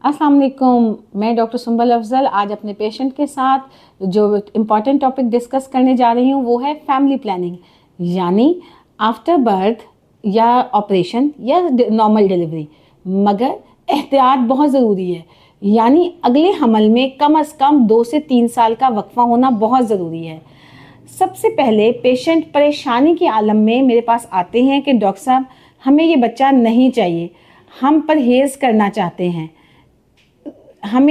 अस्सलाम वालेकुम, मैं डॉक्टर सुंबल अफजल आज अपने पेशेंट के साथ जो इम्पॉर्टेंट टॉपिक डिस्कस करने जा रही हूँ वो है फैमिली प्लानिंग, यानी आफ्टर बर्थ या ऑपरेशन या नॉर्मल डिलीवरी। मगर एहतियात बहुत ज़रूरी है, यानी अगले हमल में कम से कम 2 से 3 साल का वक्फा होना बहुत ज़रूरी है। सबसे पहले पेशेंट परेशानी के आलम में मेरे पास आते हैं कि डॉक्टर साहब हमें ये बच्चा नहीं चाहिए, हम परहेज़ करना चाहते हैं, हम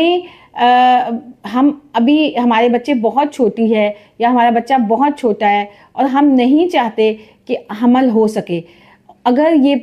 अभी हमारे बच्चे बहुत छोटी है या हमारा बच्चा बहुत छोटा है और हम नहीं चाहते कि हमल हो सके। अगर ये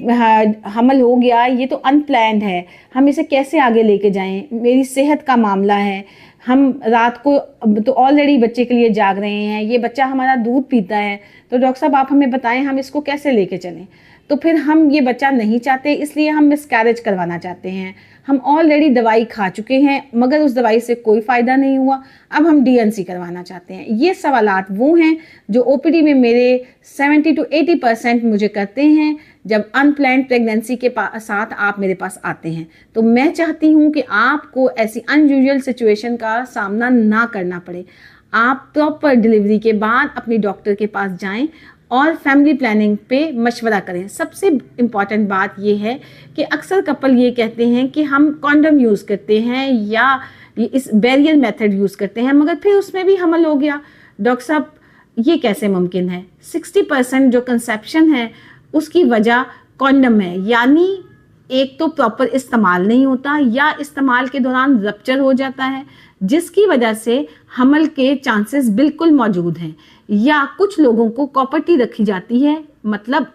हमल हो गया, ये तो अनप्लैन्ड है, हम इसे कैसे आगे लेके जाएं? मेरी सेहत का मामला है, हम रात को तो ऑलरेडी बच्चे के लिए जाग रहे हैं, ये बच्चा हमारा दूध पीता है, तो डॉक्टर साहब आप हमें बताएं हम इसको कैसे लेके चलें। तो फिर हम ये बच्चा नहीं चाहते, इसलिए हम मिसकैरेज करवाना चाहते हैं। हम ऑलरेडी दवाई खा चुके हैं मगर उस दवाई से कोई फ़ायदा नहीं हुआ, अब हम डीएनसी करवाना चाहते हैं। ये सवालात वो हैं जो ओपीडी में मेरे 70 to 80% मुझे करते हैं जब अनप्लैन्ड प्रेगनेंसी के साथ आप मेरे पास आते हैं। तो मैं चाहती हूँ कि आपको ऐसी अनयूजुअल सिचुएशन का सामना ना करना पड़े। आप प्रॉपर डिलीवरी के बाद अपनी डॉक्टर के पास जाएं और फैमिली प्लानिंग पे मशवरा करें। सबसे इम्पॉर्टेंट बात ये है कि अक्सर कपल ये कहते हैं कि हम कॉन्डम यूज़ करते हैं या इस बैरियर मेथड यूज़ करते हैं मगर फिर उसमें भी हमल हो गया। डॉक्टर साहब ये कैसे मुमकिन है? 60% जो कंसेप्शन है उसकी वजह कॉन्डम है, यानी एक तो प्रॉपर इस्तेमाल नहीं होता या इस्तेमाल के दौरान रप्चर हो जाता है जिसकी वजह से हमल के चांसेस बिल्कुल मौजूद हैं। या कुछ लोगों को कॉपर्टी रखी जाती है, मतलब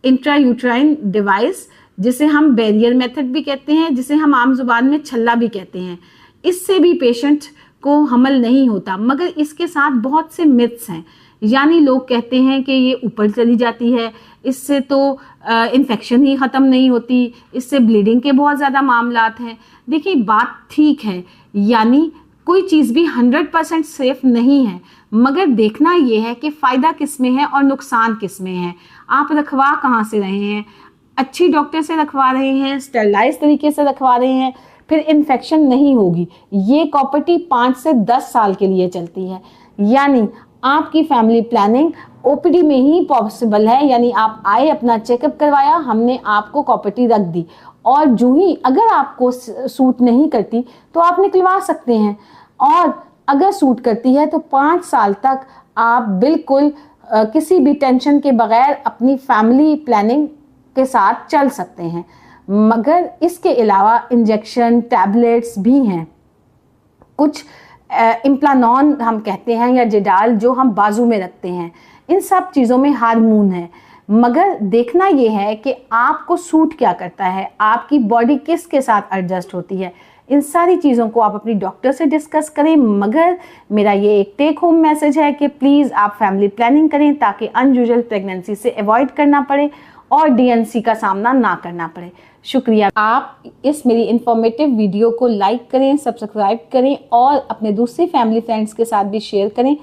इंट्रायूट्राइन डिवाइस, जिसे हम बैरियर मेथड भी कहते हैं, जिसे हम आम जुबान में छल्ला भी कहते हैं। इससे भी पेशेंट को हमल नहीं होता मगर इसके साथ बहुत से मिथ्स हैं, यानी लोग कहते हैं कि ये ऊपर चली जाती है, इससे तो इन्फेक्शन ही ख़त्म नहीं होती, इससे ब्लीडिंग के बहुत ज़्यादा मामलात हैं। देखिए बात ठीक है, यानी कोई चीज़ भी 100% सेफ नहीं है, मगर देखना ये है कि फ़ायदा किस में है और नुकसान किस में है। आप रखवा कहाँ से रहे हैं? अच्छी डॉक्टर से रखवा रहे हैं, स्टेरलाइज तरीके से रखवा रहे हैं, फिर इन्फेक्शन नहीं होगी। ये कॉपर्टी 5 से 10 साल के लिए चलती है, यानी आपकी फैमिली प्लानिंग ओपीडी में ही पॉसिबल है। यानी आप आए, अपना चेकअप करवाया, हमने आपको कॉपर्टी रख दी और जो ही अगर आपको सूट नहीं करती तो आप निकलवा सकते हैं, और अगर सूट करती है तो 5 साल तक आप बिल्कुल किसी भी टेंशन के बगैर अपनी फैमिली प्लानिंग के साथ चल सकते हैं। मगर इसके अलावा इंजेक्शन टैबलेट्स भी हैं, कुछ इम्प्लानॉन हम कहते हैं या जेडाल जो हम बाजू में रखते हैं, इन सब चीज़ों में हार्मोन है। मगर देखना ये है कि आपको सूट क्या करता है, आपकी बॉडी किसके साथ एडजस्ट होती है। इन सारी चीज़ों को आप अपनी डॉक्टर से डिस्कस करें। मगर मेरा ये एक टेक होम मैसेज है कि प्लीज़ आप फैमिली प्लानिंग करें ताकि अनयूजुअल प्रेगनेंसी से अवॉइड करना पड़े और डीएनसी का सामना ना करना पड़े। शुक्रिया। आप इस मेरी इन्फॉर्मेटिव वीडियो को लाइक करें, सब्सक्राइब करें और अपने दूसरे फैमिली फ्रेंड्स के साथ भी शेयर करें।